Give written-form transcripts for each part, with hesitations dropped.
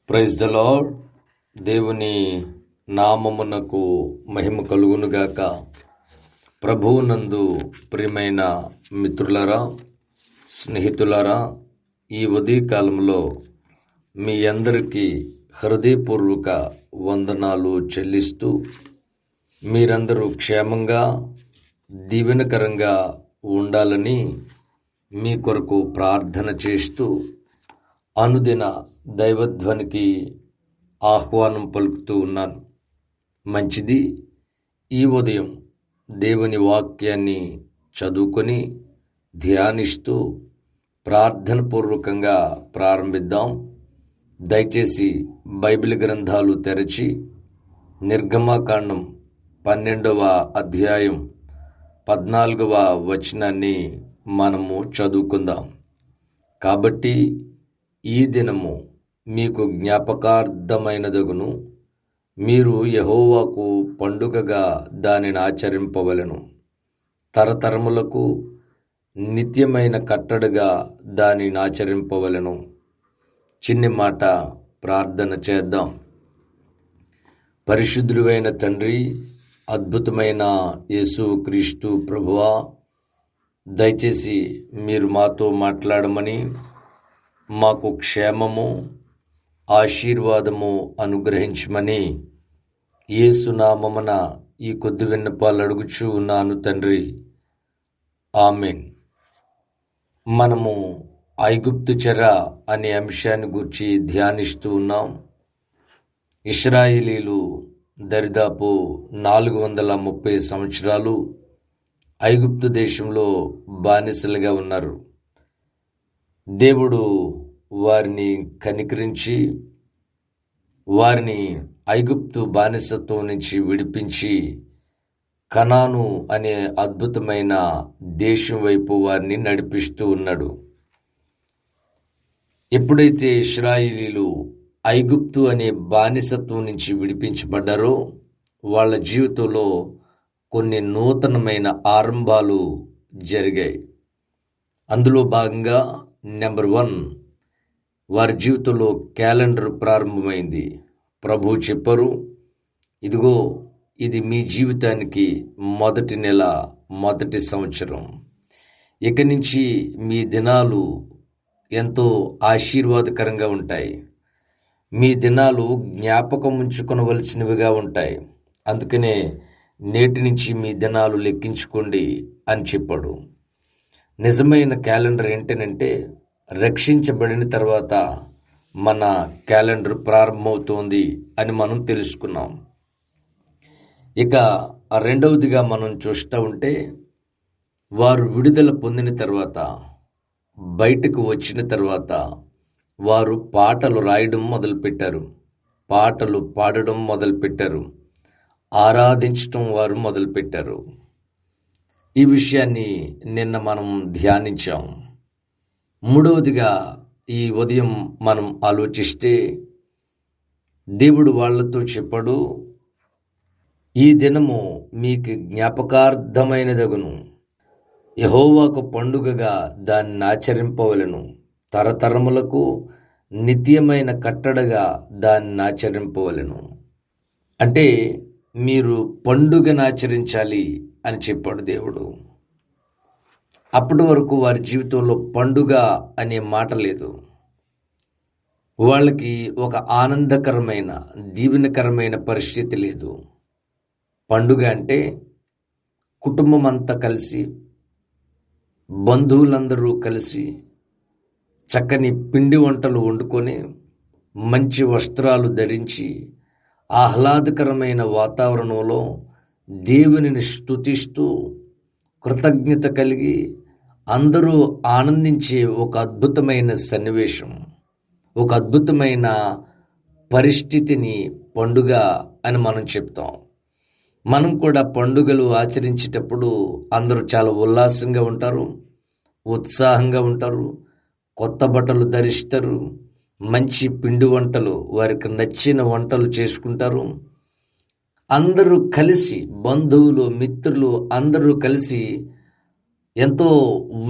Praise the lord. దేవుని నామమునకు మహిమ కలుగునుగాక. ప్రభువునందు ప్రియమైన మిత్రులారా, స్నేహితులారా, ఈ ఉదయకాలంలో మీ అందరికీ హృదయపూర్వక వందనాలు చెల్లిస్తూ, మీరందరూ క్షేమంగా దీవెనకరంగా ఉండాలని మీ కొరకు ప్రార్థన చేస్తూ అనుదిన దైవధ్వనికి ఆహ్వానం పలుకుతూ ఉన్నాను. మంచిది. ఈ ఉదయం దేవుని వాక్యాన్ని చదువుకొని ధ్యానిస్తూ ప్రార్థన పూర్వకంగా ప్రారంభిద్దాం. దయచేసి బైబిల్ గ్రంథాలు తెరచి నిర్గమకాండం 12వ అధ్యాయం 14వ వచనాన్ని మనము చదువుకుందాం. కాబట్టి ఈ దినము మీకు జ్ఞాపకార్థమైనదగును. మీరు యెహోవాకు పండుగగా దానిని ఆచరింపవలెను. తరతరములకు నిత్యమైన కట్టడగా దానిని ఆచరింపవలెను. చిన్ని మాట ప్రార్థన చేద్దాం. పరిశుద్ధుడైన తండ్రి, అద్భుతమైన యేసు క్రీస్తు ప్రభువా, దయచేసి మీరు మాతో మాట్లాడమని, మాకు క్షేమము ఆశీర్వాదము అనుగ్రహించమని యేసునామమున ఈ కొద్ది విన్నపాలు అడుగుచూ ఉన్నాను తండ్రి. ఆమేన్. మనము ఐగుప్తు చెర అనే అంశాన్ని గురించి ధ్యానిస్తూ ఉన్నాం. ఇశ్రాయేలీలు దరిదాపు 430 సంవత్సరాలు ఐగుప్తు దేశంలో బానిసలుగా ఉన్నారు. దేవుడు వారిని కనికరించి వారిని ఐగుప్తు బానిసత్వం నుంచి విడిపించి కనాను అనే అద్భుతమైన దేశం వైపు వారిని నడిపిస్తూ ఉన్నాడు. ఎప్పుడైతే ఇశ్రాయేలీలు ఐగుప్తు అనే బానిసత్వం నుంచి విడిపించబడ్డారో, వాళ్ళ జీవితంలో కొన్ని నూతనమైన ఆరంభాలు జరిగాయి. అందులో భాగంగా నెంబర్ 1, వారి జీవితంలో క్యాలెండర్ ప్రారంభమైంది. ప్రభువు చెప్పారు, ఇదిగో ఇది మీ జీవితానికి మొదటి నెల, మొదటి సంవత్సరం. ఇక నుంచి మీ దినాలు ఎంతో ఆశీర్వాదకరంగా ఉంటాయి. మీ దినాలు జ్ఞాపకం ఉంచుకొనవలసినవిగా ఉంటాయి. అందుకనే నేటి నుంచి మీ దినాలు లెక్కించుకోండి అని చెప్పాడు. నిజమైన క్యాలెండర్ ఏంటనంటే, రక్షించబడిన తర్వాత మన క్యాలెండర్ ప్రారంభమవుతోంది అని మనం తెలుసుకున్నాం. ఇక రెండవదిగా మనం చూస్తూ ఉంటే, వారు విడుదల పొందిన తర్వాత, బయటకు వచ్చిన తర్వాత వారు పాటలు రాయడం మొదలుపెట్టారు, పాటలు పాడడం మొదలుపెట్టారు, ఆరాధించటం వారు మొదలుపెట్టారు. ఈ విషయాన్ని నిన్న మనం ధ్యానించాం. మూడవదిగా ఈ ఉదయం మనం ఆలోచిస్తే, దేవుడు వాళ్ళతో చెప్పాడు, ఈ దినము మీకు జ్ఞాపకార్థమైనదగును. యెహోవాకు పండుగగా దాన్ని ఆచరింపవలెను. తరతరములకు నిత్యమైన కట్టడగా దాన్ని ఆచరింపవలెను. అంటే మీరు పండుగను ఆచరించాలి అని చెప్పాడు దేవుడు. అప్పటి వరకు వారి జీవితంలో పండుగ అనే మాట లేదు. వాళ్ళకి ఒక ఆనందకరమైన, దీవెనకరమైన పరిస్థితి లేదు. పండుగ అంటే కుటుంబం అంతా కలిసి, బంధువులందరూ కలిసి చక్కని పిండి వంటలు వండుకొని, మంచి వస్త్రాలు ధరించి, ఆహ్లాదకరమైన వాతావరణంలో దేవునిని స్తుతిస్తూ కృతజ్ఞత కలిగి అందరూ ఆనందించే ఒక అద్భుతమైన సన్నివేశం, ఒక అద్భుతమైన పరిస్థితిని పండుగ అని మనం చెప్తాం. మనం కూడా పండుగలు ఆచరించేటప్పుడు అందరూ చాలా ఉల్లాసంగా ఉంటారు, ఉత్సాహంగా ఉంటారు, కొత్త బట్టలు ధరిస్తారు, మంచి పిండి వంటలు, వారికి నచ్చిన వంటలు చేసుకుంటారు. అందరూ కలిసి, బంధువులు, మిత్రులు అందరూ కలిసి ఎంతో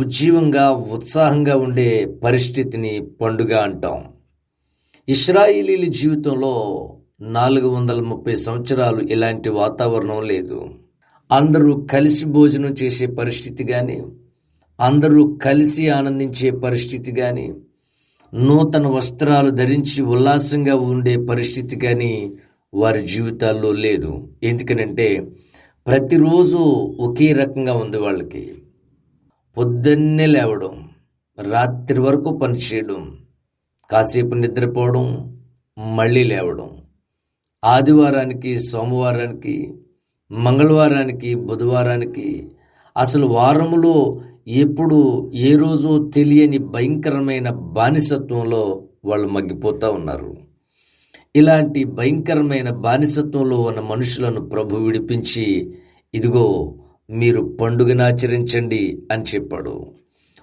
ఉజ్జీవంగా, ఉత్సాహంగా ఉండే పరిస్థితిని పండుగ అంటాం. ఇశ్రాయేలీల జీవితంలో 430 సంవత్సరాలు ఇలాంటి వాతావరణం లేదు. అందరూ కలిసి భోజనం చేసే పరిస్థితి కానీ, అందరూ కలిసి ఆనందించే పరిస్థితి కానీ, నూతన వస్త్రాలు ధరించి ఉల్లాసంగా ఉండే పరిస్థితి కానీ వారి జీవితాల్లో లేదు. ఎందుకనంటే ప్రతిరోజు ఒకే రకంగా ఉంది వాళ్ళకి. పొద్దున్నే లేవడం, రాత్రి వరకు పనిచేయడం, కాసేపు నిద్రపోవడం, మళ్ళీ లేవడం, ఆదివారానికి, సోమవారానికి, మంగళవారానికి, బుధవారానికి, అసలు వారములో ఎప్పుడు ఏ రోజు తెలియని భయంకరమైన బానిసత్వంలో వాళ్ళు మగ్గిపోతూ ఉన్నారు. ఇలాంటి భయంకరమైన బానిసత్వంలో ఉన్న మనుషులను ప్రభు విడిపించి, ఇదిగో మీరు పండుగను ఆచరించండి అని చెప్పాడు.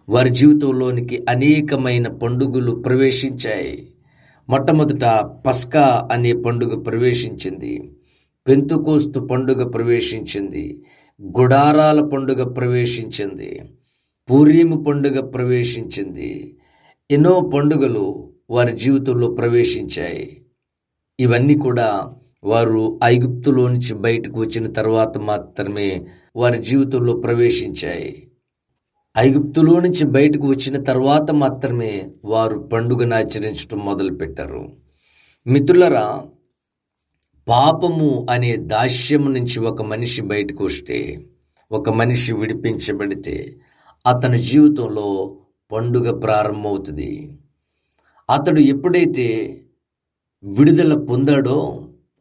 వారి జీవితంలోనికి అనేకమైన పండుగలు ప్రవేశించాయి. మొట్టమొదట పస్కా అనే పండుగ ప్రవేశించింది, పెంతుకోస్తు పండుగ ప్రవేశించింది, గుడారాల పండుగ ప్రవేశించింది, పూరీము పండుగ ప్రవేశించింది. ఎన్నో పండుగలు వారి జీవితంలో ప్రవేశించాయి. ఇవన్నీ కూడా వారు ఐగుప్తులో నుంచి బయటకు వచ్చిన తర్వాత మాత్రమే వారి జీవితంలో ప్రవేశించాయి. ఐగుప్తులో నుంచి బయటకు వచ్చిన తర్వాత మాత్రమే వారు పండుగను ఆచరించడం మొదలుపెట్టారు. మిత్రులరా, పాపము అనే దాస్యము నుంచి ఒక మనిషి బయటకు వస్తే, ఒక మనిషి విడిపించబడితే అతని జీవితంలో పండుగ ప్రారంభమవుతుంది. అతడు ఎప్పుడైతే విడుదల పొందాడో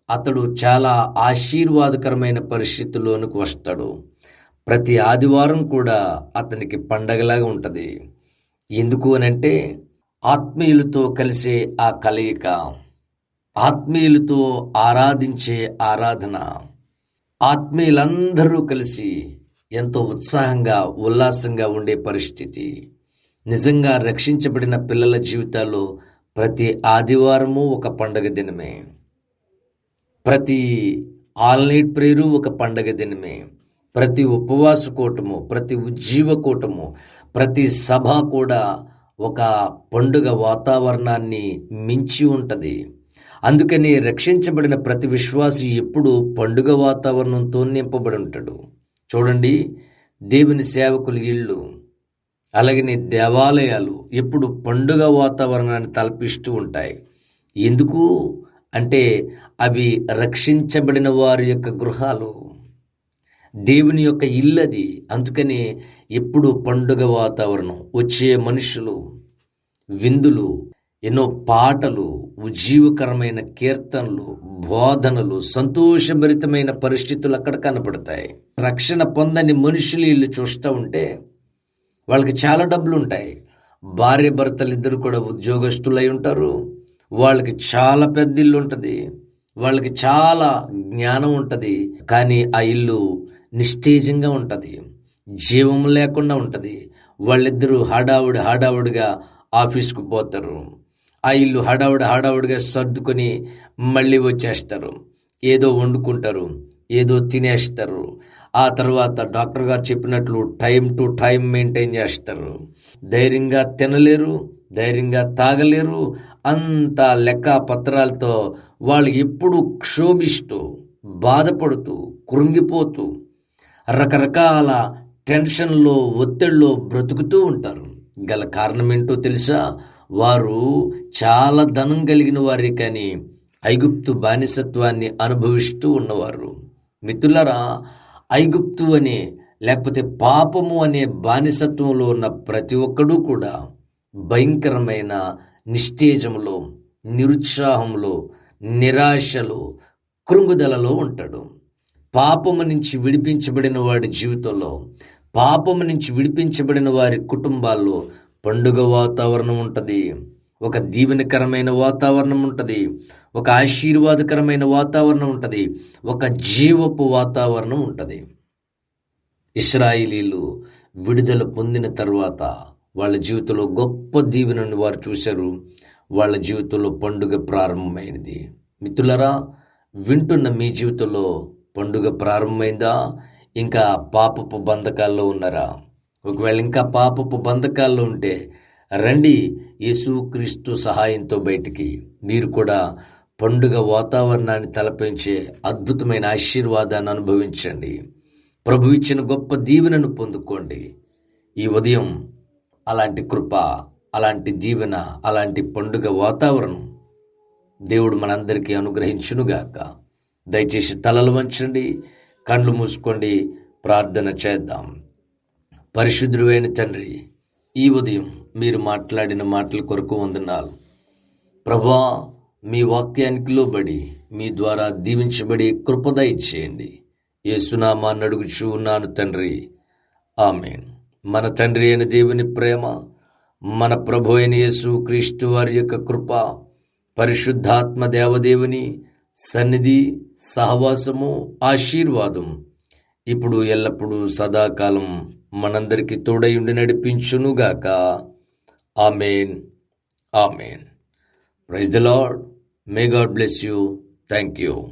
అతడు చాలా ఆశీర్వాదకరమైన పరిస్థితుల్లోనికి వస్తాడు. ప్రతి ఆదివారం కూడా అతనికి పండగలాగా ఉంటుంది. ఎందుకు అనంటే ఆత్మీయులతో కలిసే ఆ కలయిక, ఆత్మీయులతో ఆరాధించే ఆరాధన, ఆత్మీయులందరూ కలిసి ఎంతో ఉత్సాహంగా ఉల్లాసంగా ఉండే పరిస్థితి. నిజంగా రక్షించబడిన పిల్లల జీవితాల్లో ప్రతి ఆదివారము ఒక పండగ దినమే, ప్రతి ఆల్ నైట్ ప్రేయరు ఒక పండగ దినమే, ప్రతి ఉపవాస కూటము, ప్రతి ఉజ్జీవ కూటము, ప్రతి సభ కూడా ఒక పండుగ వాతావరణాన్ని మించి ఉంటుంది. అందుకని రక్షించబడిన ప్రతి విశ్వాసి ఎప్పుడు పండుగ వాతావరణంతో నింపబడి ఉంటాడు. చూడండి, దేవుని సేవకుల ఇళ్ళు, అలాగే దేవాలయాలు ఎప్పుడు పండుగ వాతావరణాన్ని తలపిస్తూ ఉంటాయి. ఎందుకు అంటే అవి రక్షించబడిన వారి యొక్క గృహాలు, దేవుని యొక్క ఇల్లు అది. అందుకని ఎప్పుడు పండుగ వాతావరణం, వచ్చే మనుషులు, విందులు, ఎన్నో పాటలు, ఉజ్జీవకరమైన కీర్తనలు, బోధనలు, సంతోషభరితమైన పరిస్థితులు అక్కడ కనపడతాయి. రక్షణ పొందని మనుషులు ఇల్లు చూస్తూ ఉంటే వాళ్ళకి చాలా డబ్బులు ఉంటాయి. భార్య భర్తలు ఇద్దరు కూడా ఉద్యోగస్తులై ఉంటారు. వాళ్ళకి చాలా పెద్ద ఇల్లు ఉంటుంది, వాళ్ళకి చాలా జ్ఞానం ఉంటుంది. కానీ ఆ ఇల్లు నిస్తేజంగా ఉంటుంది, జీవం లేకుండా ఉంటుంది. వాళ్ళిద్దరూ హడావుడిగా ఆఫీస్కు పోతారు. ఆ ఇల్లు హడావుడిగా సర్దుకొని మళ్ళీ వచ్చేస్తారు. ఏదో వండుకుంటారు, ఏదో తినేస్తారు. ఆ తర్వాత డాక్టర్ గారు చెప్పినట్లు టైం టు టైం మెయింటైన్ చేస్తారు. ధైర్యంగా తినలేరు, ధైర్యంగా తాగలేరు. అంత లెక్క పత్రాలతో వాళ్ళు ఎప్పుడు క్షోభిస్తూ, బాధపడుతూ, కృంగిపోతూ, రకరకాల టెన్షన్లో, ఒత్తిడిలో బ్రతుకుతూ ఉంటారు. గల కారణం ఏంటో తెలుసా? వారు చాలా ధనం కలిగిన వారే, కానీ ఐగుప్తు బానిసత్వాన్ని అనుభవిస్తూ ఉన్నవారు. మిత్రులారా, ఐగుప్తు అనే లేకపోతే పాపము అనే బానిసత్వంలో ఉన్న ప్రతి ఒక్కడూ కూడా భయంకరమైన నిస్తేజంలో, నిరుత్సాహంలో, నిరాశలో, కృంగుదలలో ఉంటాడు. పాపము నుంచి విడిపించబడిన వాడి జీవితంలో, పాపము నుంచి విడిపించబడిన వారి కుటుంబాల్లో పండుగ వాతావరణం ఉంటుంది, ఒక దీవెనకరమైన వాతావరణం ఉంటుంది, ఒక ఆశీర్వాదకరమైన వాతావరణం ఉంటుంది, ఒక జీవపు వాతావరణం ఉంటుంది. ఇశ్రాయేలీలు విడుదల పొందిన తర్వాత వాళ్ళ జీవితంలో గొప్ప దీవెనను వారు చూశారు. వాళ్ళ జీవితంలో పండుగ ప్రారంభమైనది. మిత్రులారా, వింటున్న మీ జీవితంలో పండుగ ప్రారంభమైందా? ఇంకా పాపపు బంధకాల్లో ఉన్నారా? ఒకవేళ ఇంకా పాపపు బంధకాల్లో ఉంటే రండి యేసుక్రీస్తు సహాయంతో బయటికి. మీరు కూడా పండుగ వాతావరణాన్ని తలపించే అద్భుతమైన ఆశీర్వాదాన్ని అనుభవించండి. ప్రభు ఇచ్చిన గొప్ప దీవెనను పొందుకోండి. ఈ ఉదయం అలాంటి కృప, అలాంటి దీవెన, అలాంటి పండుగ వాతావరణం దేవుడు మనందరికీ అనుగ్రహించునుగాక. దయచేసి తలలు వంచండి, కళ్ళు మూసుకోండి, ప్రార్థన చేద్దాం. పరిశుద్ధుడైన తండ్రి, ఈ ఉదయం మీరు మాట్లాడిన మాటల కొరకు వందనాలు ప్రభువా. మీ వాక్యానికి లోబడి మీ ద్వారా దీవించబడి కృప దయచేయండి. యేసునామాన్ని అడుగుచూ ఉన్నాను తండ్రి, ఆమేన్. మన తండ్రి అయిన దేవుని ప్రేమ, మన ప్రభు అయిన యేసుక్రీస్తు వారి యొక్క కృప, పరిశుద్ధాత్మ దేవదేవుని సన్నిధి, సహవాసము, ఆశీర్వాదం ఇప్పుడు ఎల్లప్పుడూ సదాకాలం మనందరికీ తోడయుండి నడిపించునుగాక. Amen, amen. Praise the lord. May god bless you. Thank you.